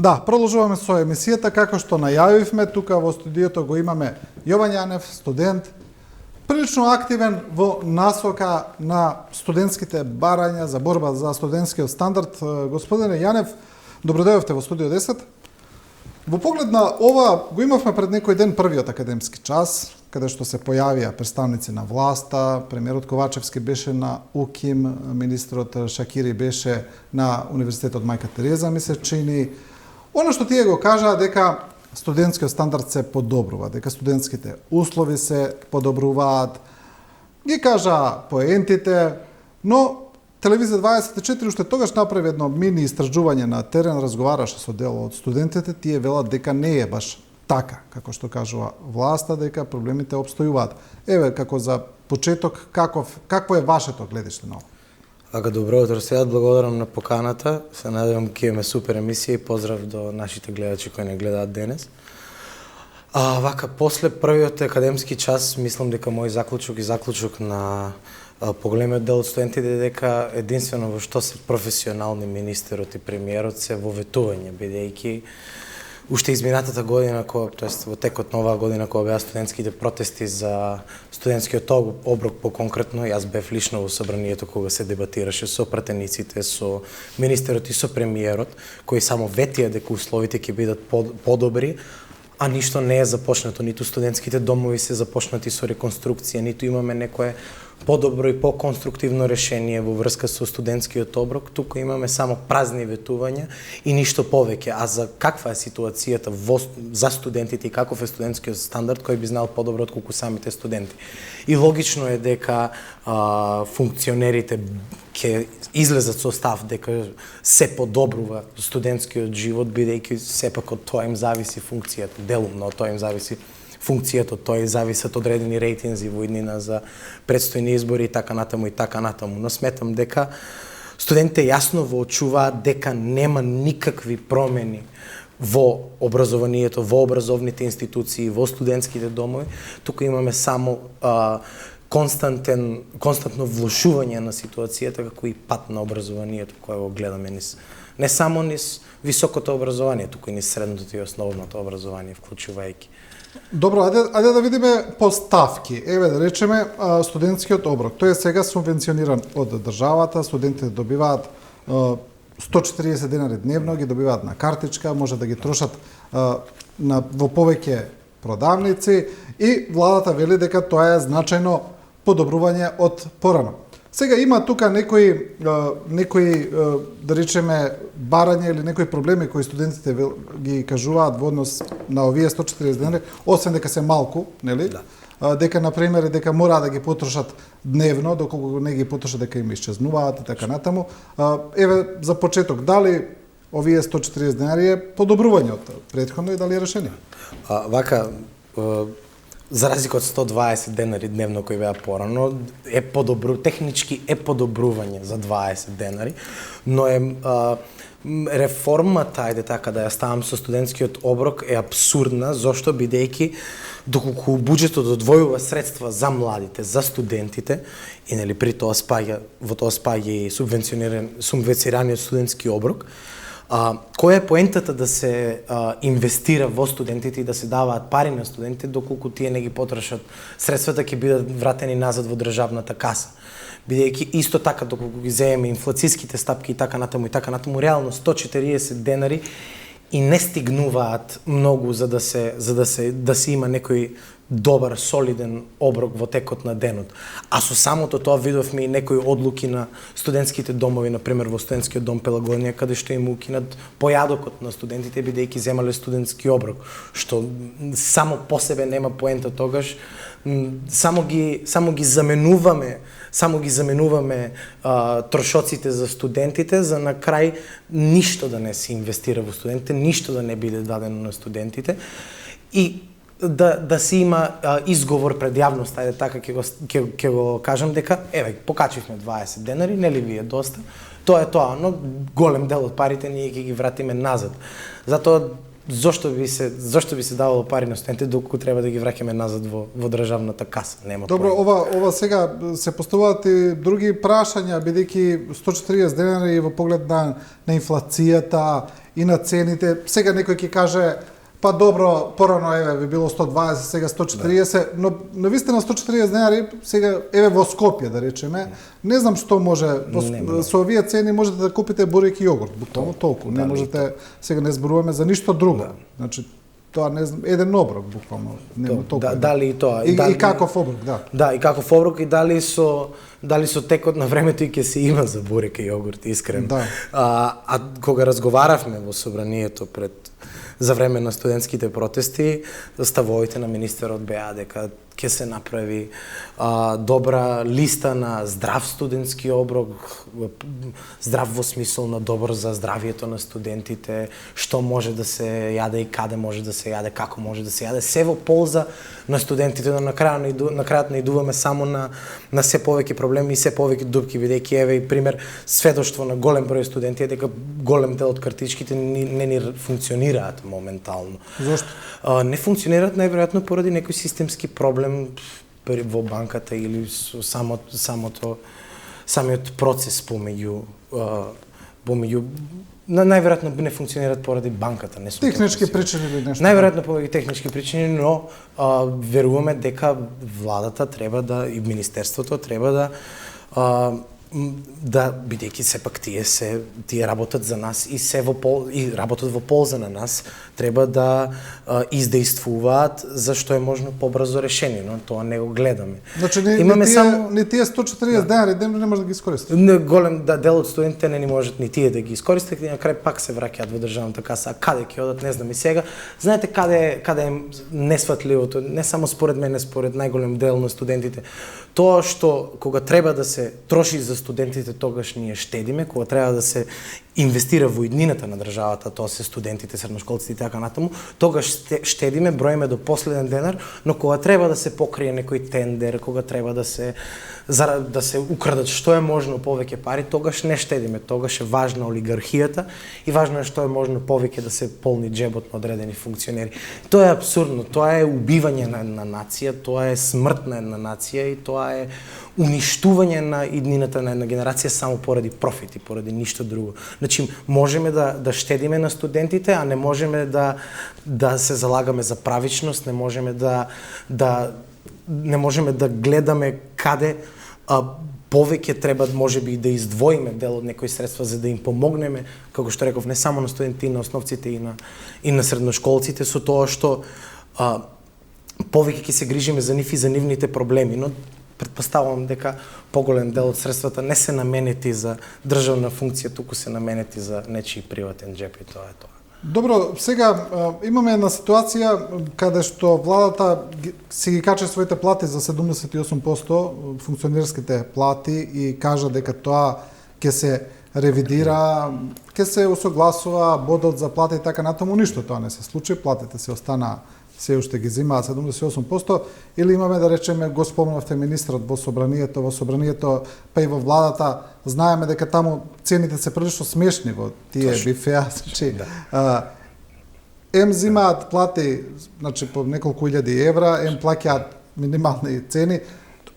Да, продолжуваме со емисијата, како што најавивме, тука во студиото го имаме Јован Јанев, студент, прилично активен во насока на студентските барања за борба за студентскиот стандард. Господине Јанев, добродојавте во студио 10. Во поглед на ова, го имавме пред некој ден првиот академски час, каде што се појавија представници на власта, премиерот Ковачевски беше на УКИМ, министрот Шакири беше на Универзитетот Мајка Тереза, ми се чини. Оно што тие го кажаа дека студентскиот стандард се подобрува, дека студентските услови се подобруваат, ги кажаа поентите, но Телевизија 24 уште тогаш направи едно мини истражување на терен, разговараше со дел од студентите, тие велат дека не е баш така, како што кажува власта, дека проблемите обстојуваат. Еве, како за почеток, какво е вашето гледиште на ова? Вака, добро утро, сега благодарам на поканата, се надевам ќе имаме супер емисија и поздрав до нашите гледачи кои не гледаат денес. Вака, после првиот академски час, мислам дека мој заклучок и заклучок на поголемиот дел од студентите дека единствено во што се професионални министерот и премиерот се во ветување, бидејќи уште изминатата година, тоест во текот на оваа година кога беа студентските протести за студентскиот оброк поконкретно, јас бев лично во собранието кога се дебатираше со пратениците, со министерот и со премиерот, кои само ветија дека условите ќе бидат подобри, а ништо не е започнато, ниту студентските домови се започнати со реконструкција, ниту имаме некое подобро и поконструктивно решение во врска со студентскиот оброк, туку имаме само празни ветувања и ништо повеќе. А за каква е ситуацијата за студентите и каков е студентскиот стандард, кој би знал подобро отколку самите студенти. И логично е дека функционерите ќе излезат со став дека се подобрува студентскиот живот, бидејќи сепак од тоа им зависи функцијата, делумно од тоа им зависи функцијата, од тоа зависат одредени рейтинзи во иднина за предстојни избори и така натаму и така натаму. Но сметам дека студентите јасно воочуваат дека нема никакви промени во образованието, во образовните институции, во студентските домови, туку имаме само константно влошување на ситуацијата како и пат на образованието кое го гледаме не само низ високото образование, туку и низ средното и основното образование вклучувајќи. Добро, ајде да видиме поставки. Еве да речеме студентскиот оброк. Тој е сега субвенциониран од државата, студентите добиваат 140 денари дневно, ги добиваат на картичка, може да ги трошат во повеќе продавници и владата вели дека тоа е значајно подобрување од порано. Сега има тука некои да речеме барања или некои проблеми кои студентите ги кажуваат во однос на овие 140 денари, освен дека се малку, нели? Да. Дека на пример дека мора да ги потрошат дневно, доколку не ги потрошат дека им исчезнуваат и така натаму. Еве за почеток, дали овие 140 денари е подобрување од претходно и дали е решение? Вака, за разлика од 120 денари дневно кои беа порано, технички е подобрување за 20 денари, но е реформата, ајде така да ја ставам со студентскиот оброк, е абсурдна, зошто бидејќи доколку буџетот одвојува средства за младите, за студентите, и нели при тоа во тоа спаѓа и субвенцираниот студентски оброк, која е поентата да се инвестира во студентите и да се даваат пари на студентите, доколку тие не ги потрошат средствата ќе бидат вратени назад во државната каса. Бидејќи исто така доколку ги земеме инфлацијските стапки и така натаму, реално 140 денари и не стигнуваат многу за да се има некој добар, солиден оброк во текот на денот. А со самото тоа видовме и некои одлуки на студентските домови, например во студентскиот дом Пелагонија, каде што им укинат појадокот на студентите, бидејќи земале студентски оброк, што само по себе нема поента тогаш, само ги заменуваме трошоците за студентите, за на крај ништо да не се инвестира во студентите, ништо да не биде дадено на студентите и да се има изговор пред јавноста, ајде така ќе го кажам дека еве покачивме 20 денари, нели ви е доста. Тоа е тоа, но голем дел од парите ние ќе ги вратиме назад. Затоа зошто би се давало пари на студентите доколку треба да ги враќаме назад во државната каса? Нема. Добро, ова сега се поставуваат и други прашања, бидејќи 140 денари во поглед на инфлацијата и на цените. Сега некој ќе каже, па добро, порано еве би било 120, сега 140, но вистина 140 денари сега еве во Скопје да речеме. Не знам што може со овие цени можете да купите бурек и јогурт, буквално толку. Не можете, сега не зборуваме за ништо друго. Значи тоа не знам, еден оброк буквално, нема толку. Дали и тоа. И каков оброк, да. Да, и каков оброк и дали со текот на времето и ќе се има за бурек и јогурт, искрено. Да. А кога разговаравме во собранието за време на студентските протести, ставовите на министерот беа дека ќе се направи добра листа на здрав студентски оброк, здрав во смисол на добар за здравието на студентите, што може да се јаде и каде може да се јаде, како може да се јаде, се во полза на студентите, но на крајот наидуваме само на се повеќе проблеми и се повеќе дупки, бидејќи еве и пример сведоштво на голем број студенти е дека голем дел од картичките не ни функционираат моментално. Зошто? Не функционираат најверојатно поради некој системски проблем во банката или со самиот процес помеѓу најверојатно не функционираат поради банката, не со технички причини или нешто. Најверојатно поради технички причини, но веруваме дека владата треба да и министерството треба да бидејќи сепак тие работат за нас и работат во полза на нас, треба да издействуваат за што е можно побрзо решение, но тоа не го гледаме. Значи ни тие 140 денари дневно не може да ги искористат. Голем дел од студентите не ни можат ни тие да ги искористат и на крај пак се враќаат во државната каса. А каде ќе одат, не знам и сега. Знаете каде е несватливото, не само според мене, според најголем дел на студентите. Тоа што кога треба да се троши за студентите, тогаш ние штедиме, кога треба да се инвестира во иднината на државата, тоа се студентите, средношколците и така натаму, тогаш штедиме, броиме до последен денар, но кога треба да се покрие некој тендер, кога треба да се украдат што е можно повеќе пари, тогаш не штедиме, тогаш е важна олигархијата и важно е што е можно повеќе да се полни джебот на одредени функционери. Тоа е апсурдно, тоа е убивање на една нација, тоа е смрт на една нација и тоа е уништување на иднината на една генерација само поради профити, поради ништо друго. Значи, можеме да штедиме на студентите, а не можеме да се залагаме за правичност, не можеме да гледаме каде повеќе треба можеби да издвоиме дел од некои средства за да им помогнеме, како што реков, не само на студентите, и на основците и на средношколците, со тоа што повеќе ќе се грижиме за нив и за нивните проблеми, но претпоставувам дека поголем дел од средствата не се наменети за државна функција, туку се наменети за нечии приватен джеп и тоа е тоа. Добро, сега имаме една ситуација каде што владата си ги каче своите плати за 78%, функционерските плати, и кажа дека тоа ќе се ревидира, ќе се усогласува бодот за плати и така натаму. Ништо тоа не се случи, платите се остана се уште ги зимаат 78%, или имаме да речеме, го спомнавте министрот во собранието, па и во владата, знаеме дека таму цените се прилично смешни во тие бифеа, значи ем зимаат плати, значи по неколку илјади евра, ем плаќаат минимални цени.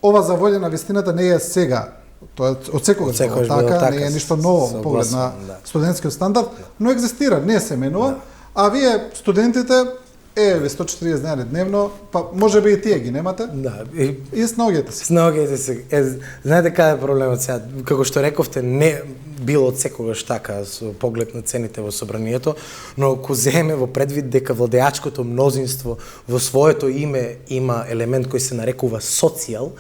Ова за волја на вистината не е сега. Тоа е од секогаш било така, не е ништо ново во поглед на студентскиот стандард, но екзистира, не се менува, а вие студентите 140 денари дневно, па може би и тие ги немате. Да. И снаоѓете се. Снаоѓете се. Знаете каде е проблемот сега? Како што рековте, не било од секогаш така со поглед на цените во собранието, но ако земеме во предвид дека владеачкото мнозинство во своето име има елемент кој се нарекува социјал,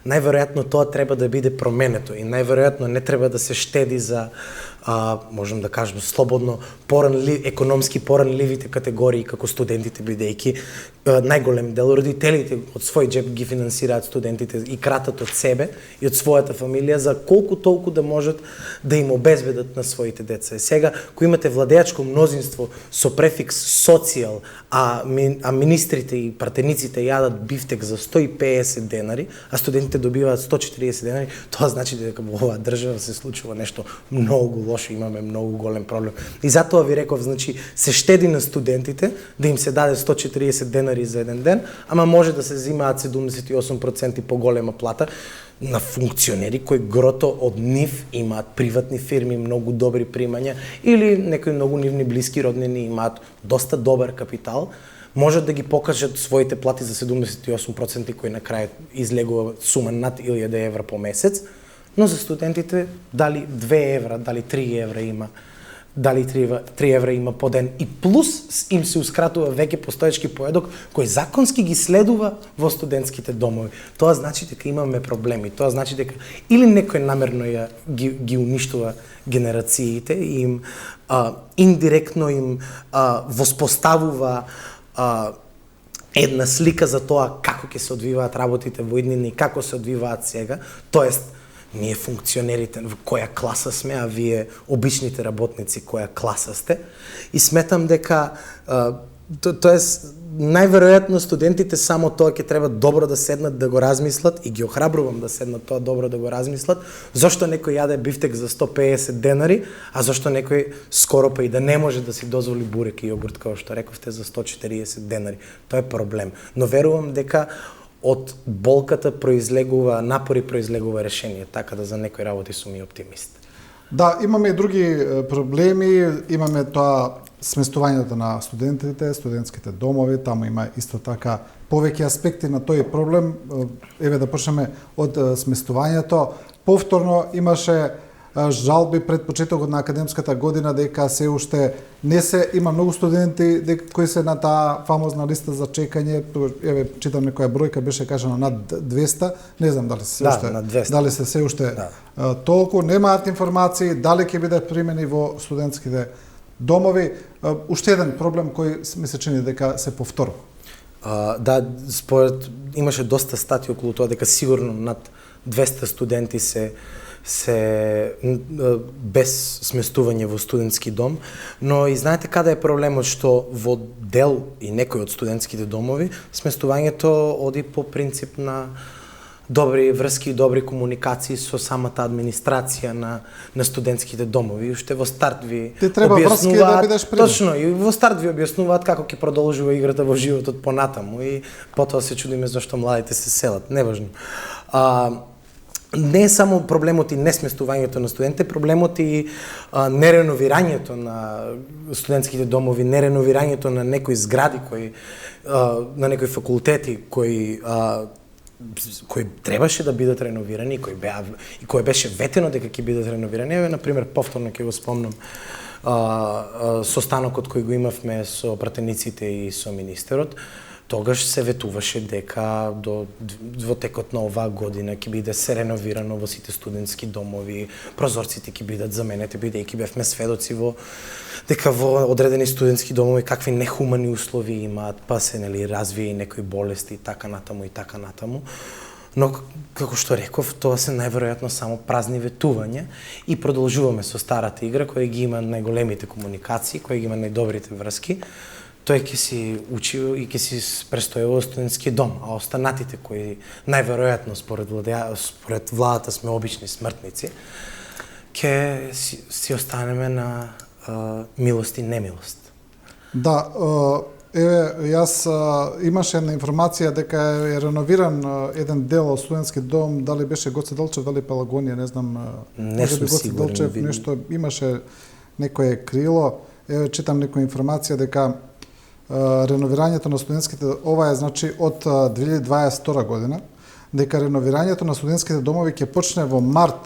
најверојатно тоа треба да биде променето и најверојатно не треба да се штеди за можем да кажем слободно економски поранливите категории како студентите, бидејќи најголем дел родителите од свој джеб ги финансираат студентите и кратат од себе и од својата фамилија за колку толку да можат да им обезбедат на своите деца. Сега, кога имате владеачко мнозинство со префикс социјал, а министрите и пратениците јадат бифтек за 150 денари, а студентите добиваат 140 денари, тоа значи дека во оваа држава се случува нешто многу лошо, имаме многу голем проблем. И затоа ви реков, значи, се штеди на студентите да им се даде 140 денари за еден ден, ама може да се взимаат 78% поголема плата на функционери кои грото од нив имаат приватни фирми, многу добри примања, или некои многу нивни блиски роднини имаат доста добар капитал, можат да ги покажат своите плати за 78% кои на крај излегува сума над 1000 евра по месец, но за студентите дали 2 евра, дали 3 евра има, дали 3 евра има по ден и плюс им се ускратува веќе постоечки поедок кој законски ги следува во студентските домови. Тоа значи дека имаме проблеми, тоа значи дека или некој намерно ги уништува генерациите и им индиректно им воспоставува една слика за тоа како ќе се одвиваат работите во иднина и како се одвиваат сега, тоест ние функционерите во која класа сме, а вие обичните работници која класа сте. И сметам дека тоест најверојатно студентите само тоа ќе треба добро да седнат да го размислат и ги охрабрувам да седнат тоа добро да го размислат, зошто некој јаде бифтек за 150 денари, а зошто некој скоро па и да не може да си дозволи бурек и јогурт, како што рековте, за 140 денари. Тоа е проблем. Но верувам дека од болката напори произлегува решение, така да за некои работи сум и оптимист. Да, имаме и други проблеми, имаме тоа сместувањето на студентите, студентските домови, таму има исто така повеќе аспекти на тој проблем. Еве да почнеме од сместувањето. Повторно имаше жалби пред почетокот на академската година дека се уште не се има многу студенти кои се на таа фамозна листа за чекање. Еве читам некоја бројка беше кажано над 200, не знам дали се уште дали се се уште толку, немаат информации дали ќе биде примени во студентските домови. Уште еден проблем кој ми се чини дека се повторува. Да, според имаше доста статии околу тоа дека сигурно над 200 студенти се без сместување во студентски дом, но и знаете каде е проблемот, што во дел и некои од студентските домови сместувањето оди по принцип на добри врски и добри комуникации со самата администрација на студентските домови. Уште во старт ви објаснуваат, да точно, и во старт ви објаснуваат како ќе продолжува играта во животот понатаму и потоа се чудиме зашто младите се селат, неважно. Не е само проблемот и несместувањето на студентите, проблемот и нереновирањето на студентските домови, нереновирањето на некои згради на некои факултети кои требаше да бидат реновирани и кои беше ветено дека ќе бидат реновирани. Еве, например, повторно ќе го спомнам состанокот кој го имавме со пратениците и со министерот. Тогаш се ветуваше дека во текот на оваа година ќе биде се реновирано во сите студентски домови, прозорците ќе бидат заменети, бидејќи бевме сведоци дека во одредени студентски домови какви нехумани услови имаат, па се развија и некои болести и така натаму. Но, како што реков, тоа се најверојатно само празни ветувања и продолжуваме со старата игра која ги има најголемите комуникации, која ги има најдобрите врски. Тој ќе си учи и ќе си престојува во студентски дом, а останатите кои најверојатно според владата сме обични смртници, ќе си останеме на милост и немилост. Да, еве јас имаше една информација дека е реновиран еден дел од студентски дом, дали беше Гоце Делчев, дали Пелагонија, не знам. Не сум Гоце сигурен. Делчев нешто имаше некое крило. Еве читам некоја информација дека реновирањето на студентските, ова е значи од 2022 година, дека реновирањето на студентските домови ќе почне во март,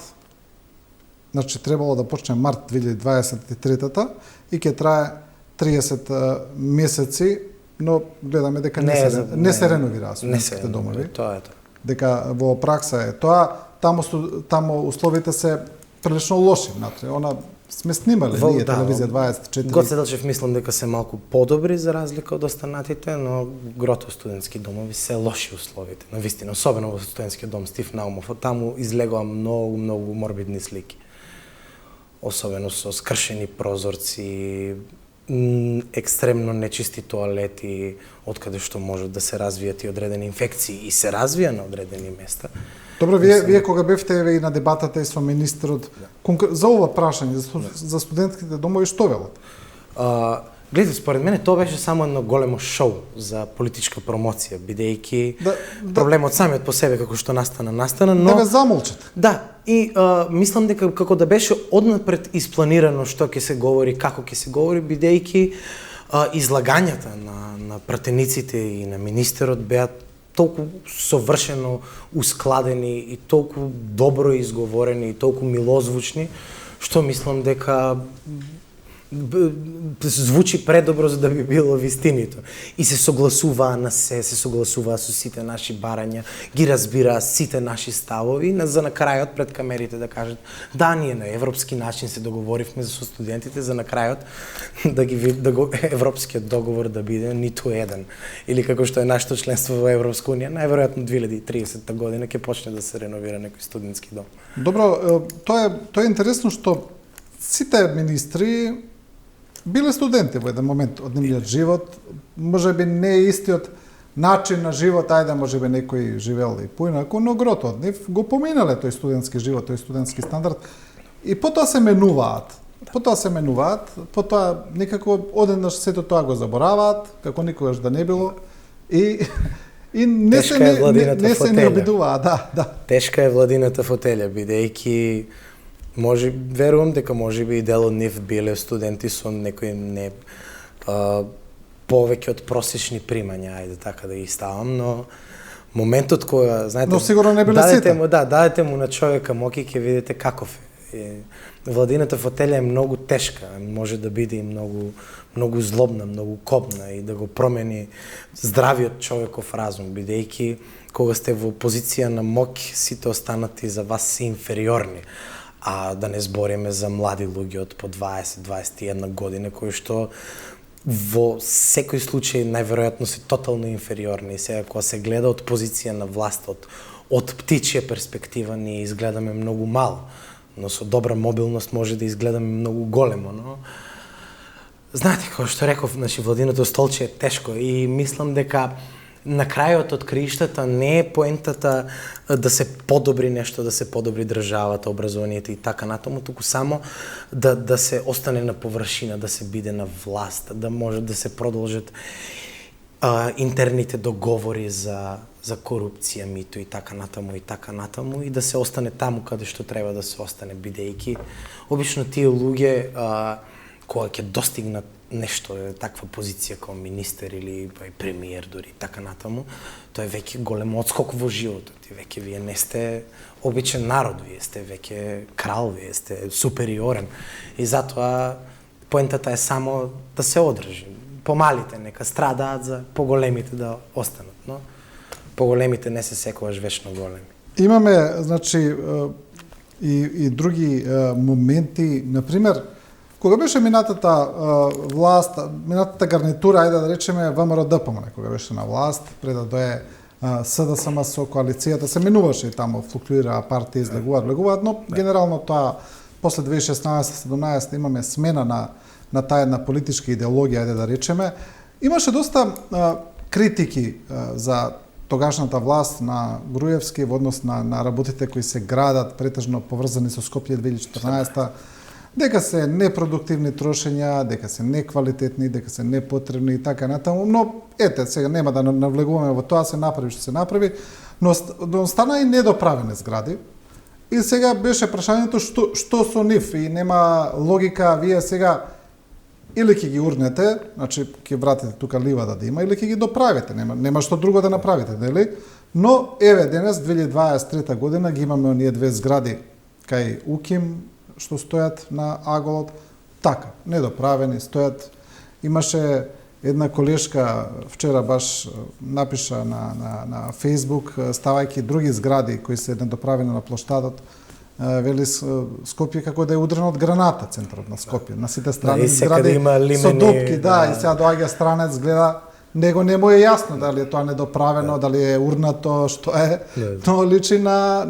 значи требало да почне март 2023-та и ќе трае 30 месеци, но гледаме дека не се реновираат студентските домови. Тоа е тоа. Дека во пракса е тоа, таму условите се прилично лоши, внатре. Она сме снимале ние телевизија 24. Гоце Делчев мислам дека се малку подобри за разлика од останатите, но грото студентски домови се лоши условите, навистина, особено во студентскиот дом Стив Наумов. Таму излегува многу морбидни слики. Особено со скршени прозорци, екстремно нечисти тоалети, откаде што можат да се развијат и одредени инфекции и се развија на одредени места. Добро, вие кога бевте и на дебатата и со министерот, за ова прашање, за студентските домови, што велат? Гледайте, според мене тоа беше само едно големо шоу за политичка промоција, бидејќи проблемот самиот по себе како што настана, но да ве замолчат. Да, и мислам дека како да беше однапред испланирано што ќе се говори, како ќе се говори, бидејќи излагањата на пратениците и на министерот беа толку совршено ускладени и толку добро изговорени и толку милозвучни, што мислам дека звучи предобро за да би било вистинито. И се согласуваа на се согласуваа со сите наши барања, ги разбираа сите наши ставови, за на крајот пред камерите да кажат да, ние на европски начин се договоривме со студентите, за на крајот европскиот договор да биде ниту еден. Или како што е нашето членство во Европска унија, најверојатно 2030 година ќе почне да се реновира некој студентски дом. Добро, тоа е интересно што сите министри биле студенти во еден момент од нивниот живот, можеби не е истиот начин на живот, ајде можеби некој живеел и поинаку, но грото од нив го поминале тој студентски живот, тој студентски стандард и потоа се менуваат. Потоа некако одеднаш сето тоа го забораваат, како никогаш да не било и не се не обидуваат, да. Тешка е владината фотелја, бидејќи верувам дека можеби и дел од нив биле студенти со некои повеќе од просечни примања, ајде така да ги ставам, но моментот кога, знаете, но сигурно не биле сите. Дадете му на човека моки, ќе видите каков е. Владината фотелја е многу тешка, може да биде и многу злобна, многу кобна и да го промени здравиот човеков разум, бидејќи кога сте во позиција на моќ, сите останати за вас се инфериорни. А да не збориме за млади луѓе од по 20-21 година, кои што во секој случај најверојатно се тотално инфериорни. И сега кога се гледа од позиција на власт, од птичја перспектива, ние изгледаме многу мало, но со добра мобилност може да изгледаме многу големо, но знаете, како што реков, владиното столче е тешко и мислам дека на крајот од краиштата не е поентата да се подобри нешто, да се подобри државата, образованието и така натаму, туку само да се остане на површина, да се биде на власт, да може да се продолжат интерните договори за корупција, мито и така натаму и да се остане таму каде што треба да се остане, бидејќи обично тие луѓе кога ќе достигнат нешто, таква позиција како министер или премиер дури така натаму, тоа е веќе голем отскок во животот и веќе вие не сте обичен народ, вие сте веќе крал, вие сте супериорен и затоа поентата е само да се одржи. Помалите нека страдаат за поголемите да останат, но поголемите не се секогаш вечно големи. Имаме, значи, и други моменти, например, кога беше минатата власт, минатата гарнитура, ајде да речеме ВМРО-ДПМН, кога беше на власт, пред да дое СДСМ со коалицијата, се минуваше и тамо, флуктуира партии, излегуваат, но генерално тоа, после 2016-17 имаме смена на таа една политичка идеологија, ајде да речеме. Имаше доста критики за тогашната власт на Груевски во однос на работите кои се градат, претежно поврзани со Скопје 2014, дека се непродуктивни трошења, дека се неквалитетни, дека се непотребни и така натаму, но ете, сега нема да навлегуваме во тоа, се направи што се направи, но стана и недоправени згради. И сега беше прашањето што со нив и нема логика вие сега или ќе ги урнете, значи ќе вратите тука ливада да има, или ќе ги доправите, нема што друго да направите, нели? Но еве денес 2023 година ги имаме оние две згради кај УКИМ што стојат на аголот, така, недоправени, стојат. Имаше една колешка вчера баш напиша на Facebook, ставајќи други згради кои се недоправени на плоштадот, вели Скопје како да е удрено од граната центарот на Скопје, на сите страни згради со дупки, да, и сега доаѓа странец, гледа, него не му е јасно дали е тоа недоправено, дали е урнато, што е, но личи на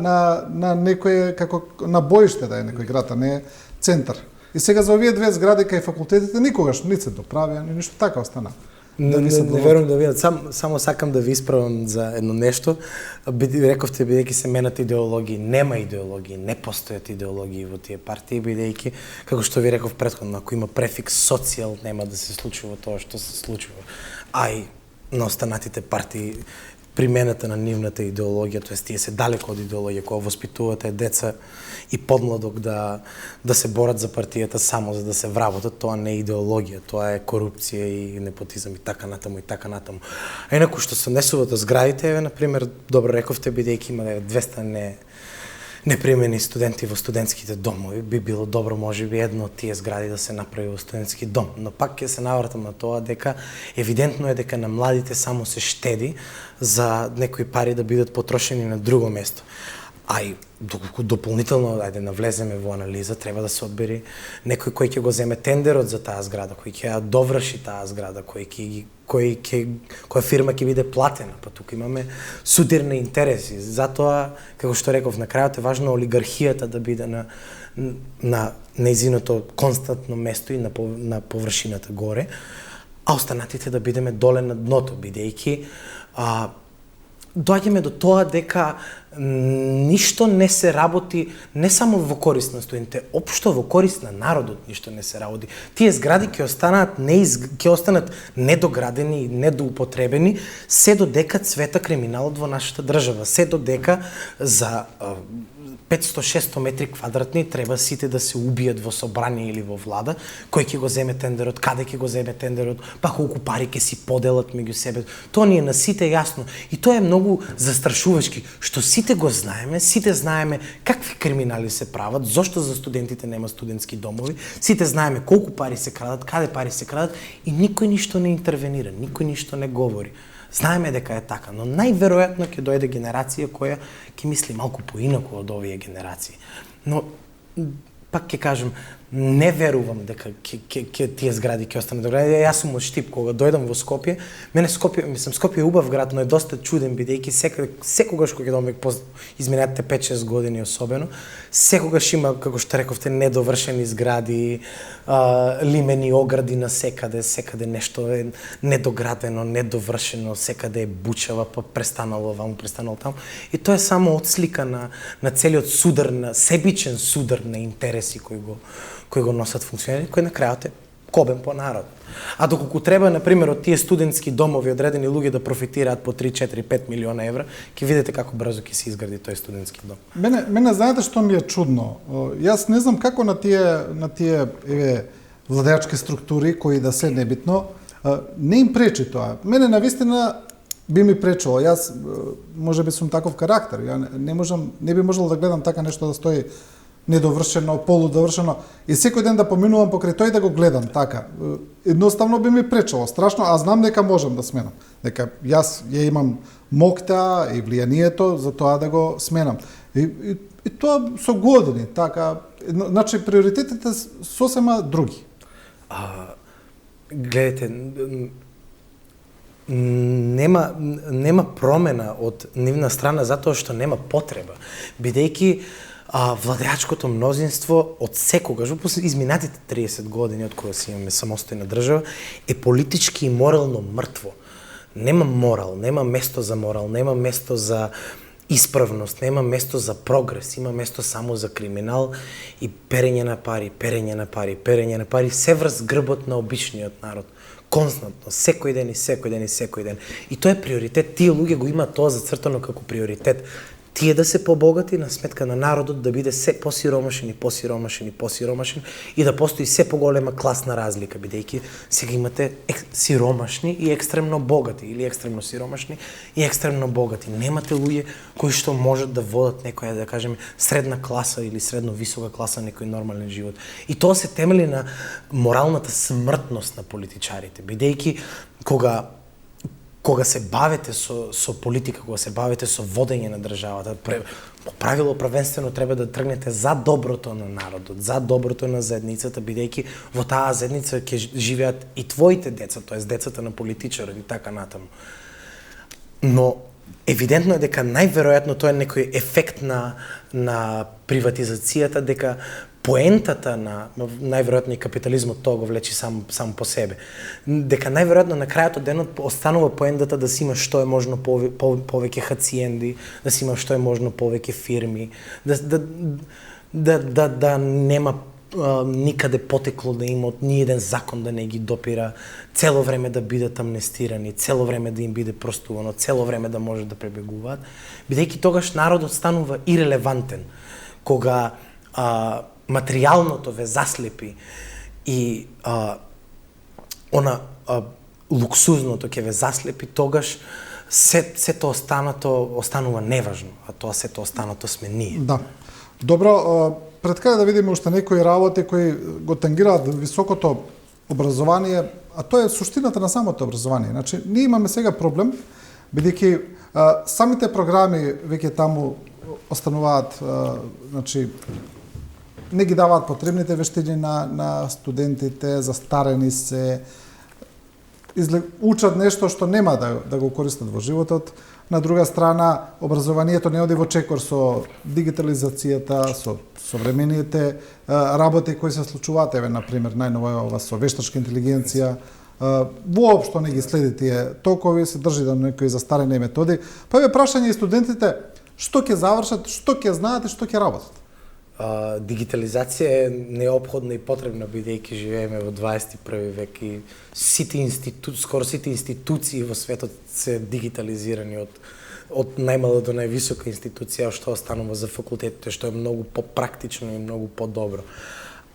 некој, како на боиште да е некој град, а не центар. И сега за овие две згради кај факултетите никогаш не се доправија, ни ништо така остана. Не верувам да видат. Само сакам да ви исправам за едно нешто. Рековте, бидејќи се менат идеологии, нема идеологии, не постојат идеологии во тие партии, бидејќи, како што ви реков претходно, ако има префикс социјал, нема да се случува тоа што се случува. А и на останатите партии, примената на нивната идеологија, тоест тие се далеко од идеологија, кога воспитувате деца и подмладок да се борат за партијата само за да се вработат, тоа не е идеологија, тоа е корупција и непотизам и така натаму и така натаму. А инаку што се однесува до зградите, еве на пример, добро рековте, бидејќи има 200 непримени студенти во студентските домови, би било добро можеби едно од тие згради да се направи во студентски дом. Но пак ќе се навратам на тоа дека евидентно е дека на младите само се штеди за некои пари да бидат потрошени на друго место. А и доколку дополнително навлеземе во анализа, треба да се одбери некој кој ќе го земе тендерот за таа зграда, кој ќе ја доврши таа зграда, која фирма ќе биде платена, па тука имаме судирни интереси. Затоа, како што реков, на крајот е важно олигархијата да биде на нејзиното константно место и на површината горе, а останатите да бидеме доле на дното, бидејќи доаѓаме до тоа дека ништо не се работи не само во корист на студентите, општо во корист на народот ништо не се работи. Тие згради ќе останат недоградени и недоупотребени се додека цвета криминалот во нашата држава, се додека за 500-600 метри квадратни треба сите да се убијат во собрание или во влада, кој ќе го земе тендерот, каде ќе го земе тендерот, па колку пари ќе си поделат меѓу себе. Тоа ни е на сите јасно и тоа е многу застрашувачки, што сите го знаеме, сите знаеме какви криминали се прават, зошто за студентите нема студентски домови, сите знаеме колку пари се крадат, каде пари се крадат и никој ништо не интервенира, никој ништо не говори. Знаеме дека е така, но најверојатно ќе дојде генерација која ќе мисли малку поинаку од овие генерации. Но пак ќе кажам, не верувам дека тие згради ќе останат доградени. Јас сум од Штип, кога дојдам во Скопје, Скопје е убав град, но е доста чуден бидејќи секогаш кога ќе дојдам изминатите 5-6 години особено, секогаш има, како што рековте, недовршени згради, лимени огради на секаде нешто е недоградено, недовршено, секаде е бучава, па престанало ваму, престанало таму. И тоа е само отслика на целиот судар, на себичен судар на интереси кои го носат функционери, кој на крајот е кобен по народ. А доколку треба, например, од тие студентски домови одредени луѓе да профитираат по 3, 4, 5 милиона евра, ќе видите како брзо ќе се изгради тој студентски дом. Мене знаете што ми е чудно? Јас не знам како на тие владеачки структури кои да се небитно, не им пречи тоа. Мене навистина би ми пречило. Јас можеби сум таков карактер. Ја не би можел да гледам така нешто да стои недовршено, полудовршено и секој ден да поминувам покрај тој да го гледам така. Едноставно би ми пречело страшно, а знам дека можам да сменам. Дека јас ја имам моќта и влијанието за тоа да го сменам. И тоа со години, така, значи приоритетите сосема други. Гледате, нема промена од нивна страна затоа што нема потреба, бидејќи владеачкото мнозинство од секогаш, во изминатите 30 години од кога си имаме самостојна држава, е политички и морално мртво. Нема морал, нема место за морал, нема место за исправност, нема место за прогрес, има место само за криминал и перење на пари, се врз грбот на обичниот народ. Константно, секој ден. И тоа е приоритет. Тие луѓе го имаат тоа зацртано како приоритет. Тие да се побогати на сметка на народот, да биде се посиромашен и да постои се поголема класна разлика, бидејќи сега имате сиромашни и екстремно богати, или екстремно сиромашни и екстремно богати. Немате луѓе кои што можат да водат некоја, да кажеме, средна класа или средно висока класа некој нормален живот. И тоа се темели на моралната смртност на политичарите, бидејќи кога се бавите со политика, кога се бавите со водење на државата, по правило првенствено треба да тргнете за доброто на народот, за доброто на заедницата, бидејќи во таа заедница ќе живеат и твоите деца, тоест децата на политичарот и така натаму. Но евидентно е дека најверојатно тоа е некој ефект на приватизацијата, дека поентата на најверојатно и капитализмот тоа го влечи сам по себе. Дека најверојатно на крајот од денот останува поентата да си има што е можно повеќе хациенди, да си има што е можно повеќе фирми, да нема никаде потекло да има од ниеден закон да не ги допира, цело време да бидат амнестирани, цело време да им биде простувано, цело време да може да пребегуваат, бидејќи тогаш народот станува ирелевантен. Кога материјалното ве заслепи и луксузното ќе ве заслепи, тогаш сето останато останува неважно, а тоа сето останато сме ние. Да. Добро, пред крај да видиме уште некои работи кои го тангираат високото образование, а тоа е суштината на самото образование. Значи, ние имаме сега проблем, бидејќи самите програми веќе таму остануваат, значи, не ги даваат потребните вештини на студентите, застарени се, учат нешто што нема да го користат во животот. На друга страна, образованието не оди во чекор со дигитализацијата, со современите работи кои се случуваат, еве, например, најново е ова со вештачка интелигенција, воопшто не ги следи тие токови, се држи до некои застарени методи. Па е прашање и студентите што ќе завршат, што ќе знаат и што ќе работат. Дигитализација е неопходна и потребна, бидејќи живееме во 21 век и скоро сите институции во светот се дигитализирани од најмала до највисока институција, што останува за факултетите, што е многу попрактично и многу подобро.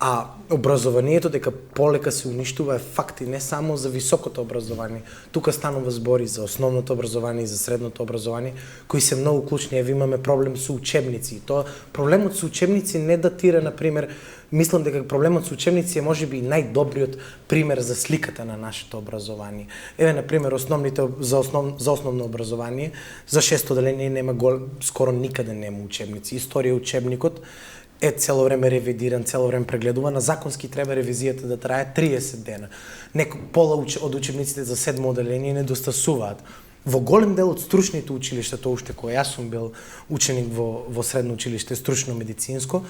А образованието дека полека се уништува е факт и не само за високото образование. Тука станува збори за основното образование и за средното образование, кои се многу клучни. Еве имаме проблем со учебници. Тоа проблемот со учебници не датира, например, мислам дека проблемот со учебници е можеби најдобриот пример за сликата на нашето образование. Еве, например, за основно образование, за 6 оделение нема скоро никаде нема учебници. Историја учебникот е цело време ревидиран, цело време прегледуван, на законски треба ревизијата да трае 30 дена. Пола од учебниците за 7 оделение недостасуваат. Во голем дел од стручните училишта, тоа уште кога јас сум бил ученик во средно училиште, стручно медицинско,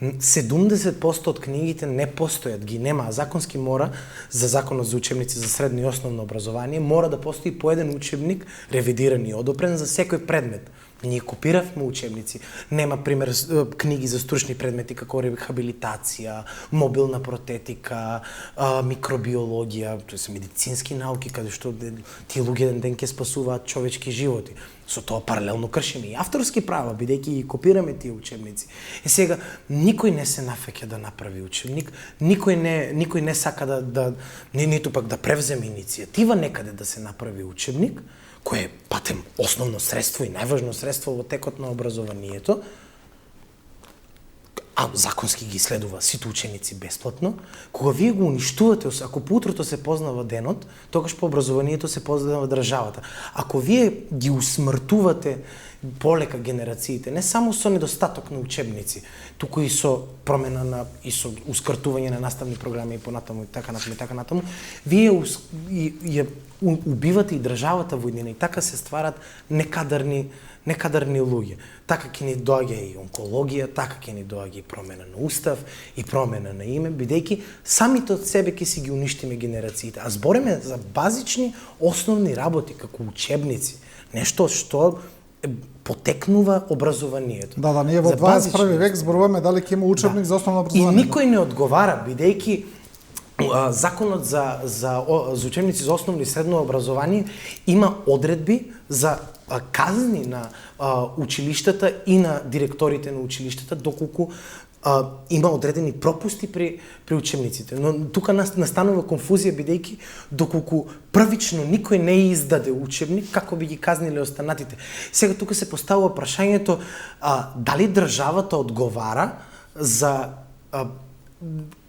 70% од книгите не постојат, ги нема. Законски мора, за законот за учебници за средно и основно образование, мора да постои по еден учебник, ревидиран и одобрен за секој предмет. Ние копиравме учебници. Нема, пример, книги за стручни предмети како рехабилитација, мобилна протетика, микробиологија, тоа се медицински науки, каде што тие луѓе еден ден ќе спасуваат човечки животи. Со тоа паралелно кршиме и авторски права, бидејќи ги копираме тие учебници. И сега, никој не се нафаќа да направи учебник, никој не сака ниту пак да превземе иницијатива некаде да се направи учебник, кој е патем основно средство и најважно средство во текот на образованието, а законски ги следува сите ученици бесплатно. Кога вие го уништувате, ако по утрото се познава денот, тогаш по образованието се познава државата. Ако вие ги усмртувате полека генерациите, не само со недостаток на учебници, туку и со промена и со ускратување на наставни програми и понатаму и така натаму, вие ја убивате и државата во иднина и така се стварат некадарни луѓе. Така ќе ни доаѓа и онкологија, така ќе ни доаѓа и промена на устав, и промена на име, бидејќи самите од себе ќе си ги уништиме генерациите. А збориме за базични основни работи како учебници, нешто што потекнува образованието. Да, ние во 21 век зборуваме дали ќе има учебник за основно образование. И никој не одговара, бидејќи законот за учебници за основно и средно образование има одредби за казни на училиштата и на директорите на училиштата доколку има одредени пропусти при учебниците. Но тука настанува конфузија бидејќи доколку првично никој не издаде учебник, како би ги казниле останатите. Сега тука се поставува прашањето дали државата одговара за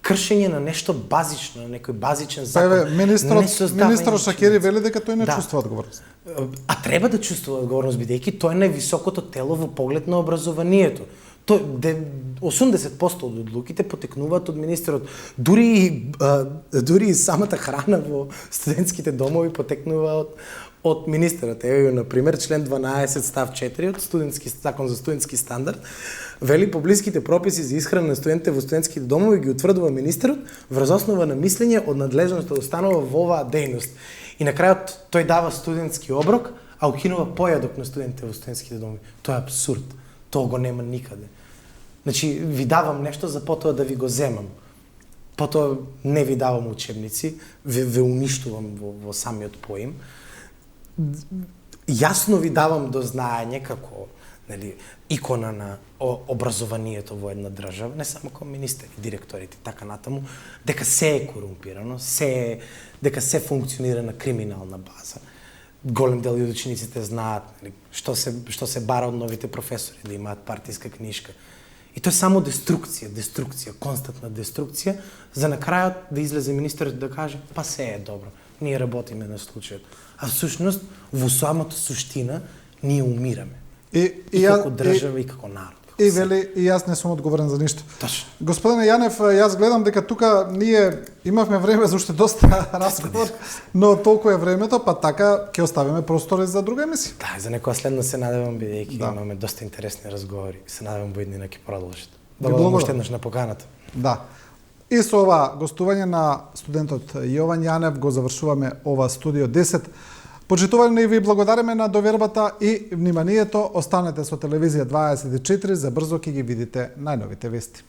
кршење на нешто базично, на некој базичен закон. Министрот Шакери вели дека тој не чувствува одговорност. А треба да чувствува одговорност, бидејќи тој е највисокото тело во поглед на образованието. 80% од одлуките потекнуваат од министерот. Дури и самата храна во студентските домови потекнува од министерот. Еве, например, член 12 став 4 од закон за студентски стандард вели поблиските прописи за исхрана на студентите во студентските домови ги утврдува министерот врз основа на мислење од надлежноста да останува во оваа дејност. И на крајот тој дава студентски оброк, а укинува појадок на студентите во студентските домови. Тоа е абсурд. Тоа го нема никаде. Значи, ви давам нешто за потоа да ви го земам. Потоа не ви давам учебници, ве уништувам во самиот поим. Јасно ви давам до знаење како икона на образованието во една држава, не само како министери, директорите, така натаму, дека се е корумпирано, дека се функционира на криминална база. Голем дел од учениците знаат што се бара од новите професори, да имаат партиска книжка. И тоа е само деструкција, константна деструкција, за на крајот да излезе министерот да каже, па се е добро, ние работиме на случајот. А всушност, во самата суштина, ние умираме. И како држава, и како народ. И вели, и јас не сум одговорен за ништо. Точно. Господине Јанев, јас гледам дека тука ние имавме време за уште доста разговор, но толку е времето, па така ќе оставиме простори за друга емисија. Да, за некоја следна се надевам, бидејќи имаме доста интересни разговори. Се надевам во иднина ќе продолжат. Благодарам уште еднаш на поканата. Да. И со ова гостување на студентот Јован Јанев го завршуваме ова студио 10. Почитувани, ви благодариме на довербата и вниманието. Останете со телевизија 24, за брзо ќе ги видите најновите вести.